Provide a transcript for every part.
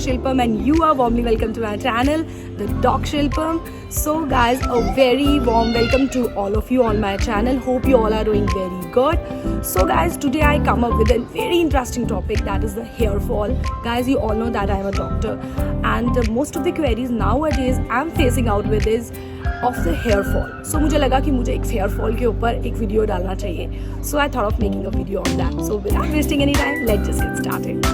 Shilpam and you are warmly welcome to my channel, The Doc Shilpam. So guys, a very warm welcome to all of you on my channel. Hope you all are doing very good. So guys, today I come up with a very interesting topic, that is the hair fall. Guys, you all know that I am a doctor and most of the queries nowadays I'm facing out with is of the hair fall. So मुझे लगा कि मुझे एक hair fall के ऊपर एक video डालना चाहिए. So I thought of making a video on that. So without wasting any time, let's just get started.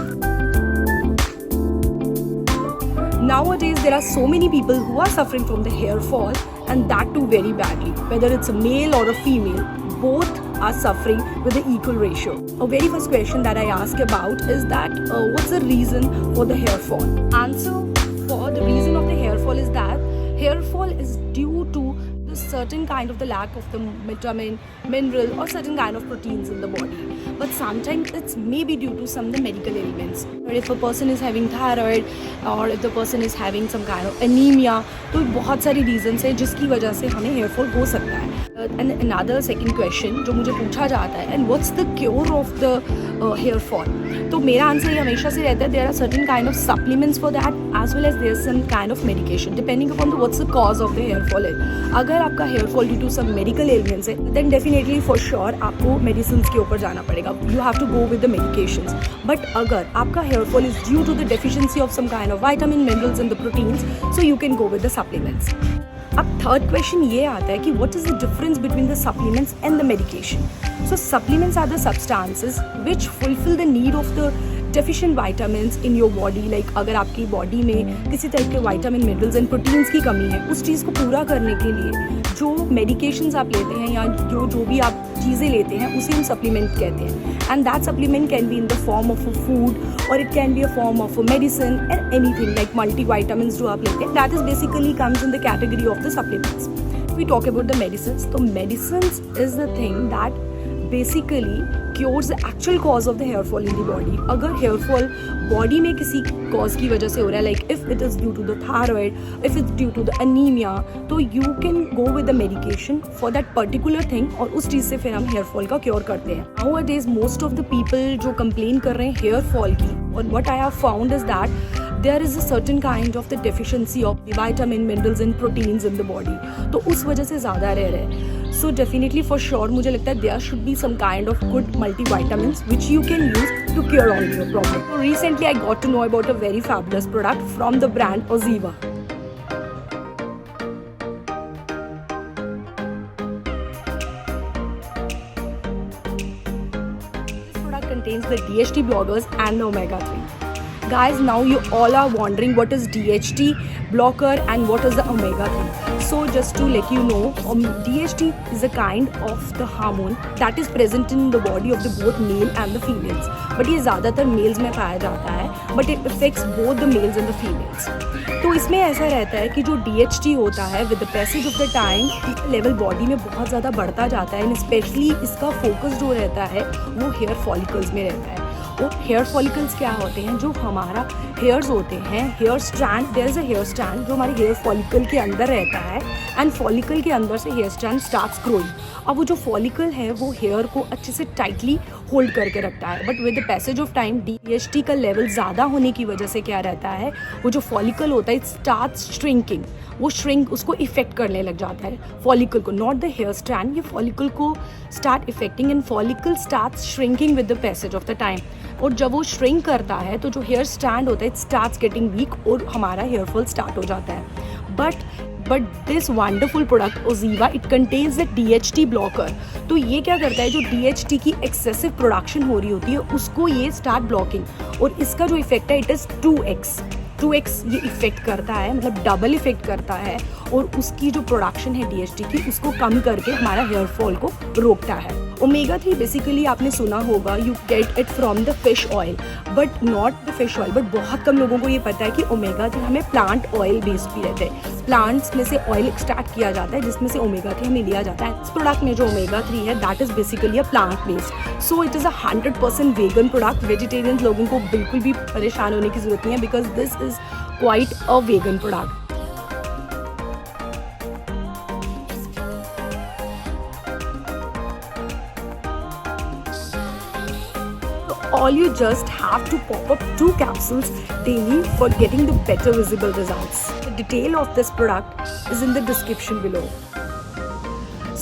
Nowadays there are so many people who are suffering from the hair fall, and that too very badly. Whether it's a male or a female, both are suffering with the equal ratio. A very first question that I ask about is that what's the reason for the hair fall? Answer for the reason of the hair fall is that hair fall is due to the certain kind of the lack of the vitamin, mineral or certain kind of proteins in the body. But sometimes it's maybe due to some of the medical ailments. Or if a person is having thyroid or if the person is having some kind of anemia, तो बहुत सारी reasons है जिसकी वजह से हमें hair fall हो सकता है. And another second question जो मुझे पूछा जाता है, and what's the cure of the hair fall? तो मेरा आंसर ये हमेशा से रहता है, there are certain kind of supplements for that as well as there's some kind of medication depending upon what's the cause of the hair fall है. अगर आपका hair fall due to some medical ailments है, then definitely for sure आपको medicines के ऊपर जाना पड़ेगा. You have to go with the medications. But अगर आपका hair fall is due to the deficiency of some kind of vitamin, minerals and the proteins, so you can go with the supplements. अब third question ये आता है कि what is the difference between the supplements and the medication? So supplements are the substances which fulfill the need of the deficient vitamins in your body. Like अगर आपकी body में किसी तरह के विटामिन, मिनरल्स एंड प्रोटीन्स की कमी है, उस चीज़ को पूरा करने के लिए जो मेडिकेशंस आप लेते हैं या जो भी आप चीज़ें लेते हैं उसे हम सप्लीमेंट कहते हैं. And that supplement can be in the form of a food और it can be a form of a medicine and anything like multivitamins जो आप लेते हैं, that is basically comes in the category of the supplements. We talk about the medicines, तो medicines is the thing that basically cures the actual cause of the hair fall in the body. अगर hair fall body में किसी cause की वजह से हो रहा है, like if it is due to the thyroid, if it's due to the anaemia, तो you can go with the medication for that particular thing और उस चीज़ से फिर हम हेयर फॉल का क्योर करते हैं. Nowadays most of the people जो कंप्लेन कर रहे हैं हेयर फॉल की, और what I have found is that there is a certain kind of the deficiency of the vitamin, minerals and proteins in the body. तो उस वजह से ज़्यादा रह रहे हैं. So definitely for sure मुझे लगता है there should be some kind of good multivitamins which you can use to cure all your problem. So recently I got to know about a very fabulous product from the brand Oziva. This product contains the DHT blockers and the omega-3. Guys, now you all are wondering what is DHT blocker and what is the omega-3. So just to let you know, DHT is a kind of the hormone that is present in the body of the both male and the females. But ये ज़्यादातर males में पाया जाता है, but it affects both the males and the females. तो इसमें ऐसा रहता है कि जो DHT होता है with the passage of the time level body में बहुत ज़्यादा बढ़ता जाता है, and स्पेशली इसका फोकस जो रहता है वो हेयर फॉलिकल्स में रहता है. और हेयर फॉलिकल्स क्या होते हैं, जो हमारा हेयर्स होते हैं, hair strand, there is a hair strand जो हमारे हेयर फॉलिकल के अंदर रहता है, एंड फॉलिकल के अंदर से हेयर स्ट्रैंड स्टार्ट्स ग्रोइंग. अब वो जो फॉलिकल है वो हेयर को अच्छे से टाइटली होल्ड करके रखता है, but with the passage of time DHT का लेवल ज़्यादा होने की वजह से क्या रहता है, वो जो फॉलिकल होता है इट स्टार्ट्स श्रिंकिंग. वो श्रिंक उसको इफेक्ट करने लग जाता है फॉलिकल को, नॉट द हेयर स्ट्रैंड. ये फॉलिकल को start affecting and follicle starts shrinking with the passage of the time. और जब वो श्रिंक करता है तो जो हेयर स्टैंड होता है इट स्टार्ट्स गेटिंग वीक और हमारा हेयर फॉल स्टार्ट हो जाता है. But this wonderful product OZiva it contains the DHT blocker. तो ये क्या करता है, जो DHT की एक्सेसिव प्रोडक्शन हो रही होती है उसको ये स्टार्ट ब्लॉकिंग, और इसका जो इफेक्ट है इट इज़ 2x ये इफेक्ट करता है, मतलब डबल इफेक्ट करता है, और उसकी जो प्रोडक्शन है DHT की उसको कम करके हमारा हेयर फॉल को रोकता है. ओमेगा-3 बेसिकली आपने सुना होगा, you get it from the fish oil, but not the fish oil. But बहुत कम लोगों को ये पता है कि ओमेगा-3 हमें प्लांट ऑयल बेस्ड भी रहते हैं. प्लांट्स में से ऑयल एक्सट्रैक्ट किया जाता है जिसमें से ओमेगा-3 हमें लिया जाता है. इस प्रोडक्ट में जो ओमेगा-3 है that is basically a plant based. So it is a 100% vegan product. Vegetarian लोगों को बिल्कुल भी परेशान होने की ज़रूरत नहीं है because this is quite a vegan product. all you just have to pop up 2 capsules daily for getting the better visible results. The detail of this product is in the description below.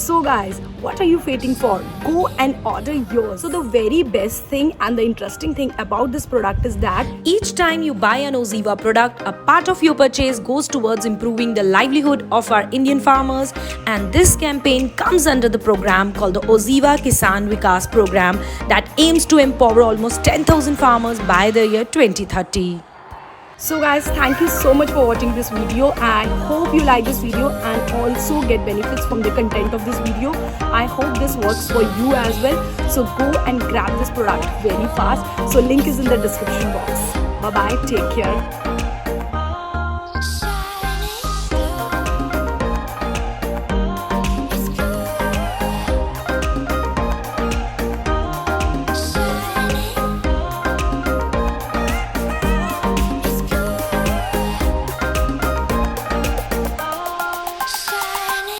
So guys, what are you waiting for? Go and order yours. So the very best thing and the interesting thing about this product is that each time you buy an Oziva product, a part of your purchase goes towards improving the livelihood of our Indian farmers, and this campaign comes under the program called the Oziva Kisan Vikas Program that aims to empower almost 10,000 farmers by the year 2030. So guys, thank you so much for watching this video and hope you like this video and also get benefits from the content of this video. I hope this works for you as well. So go and grab this product very fast. So link is in the description box. Bye bye, take care.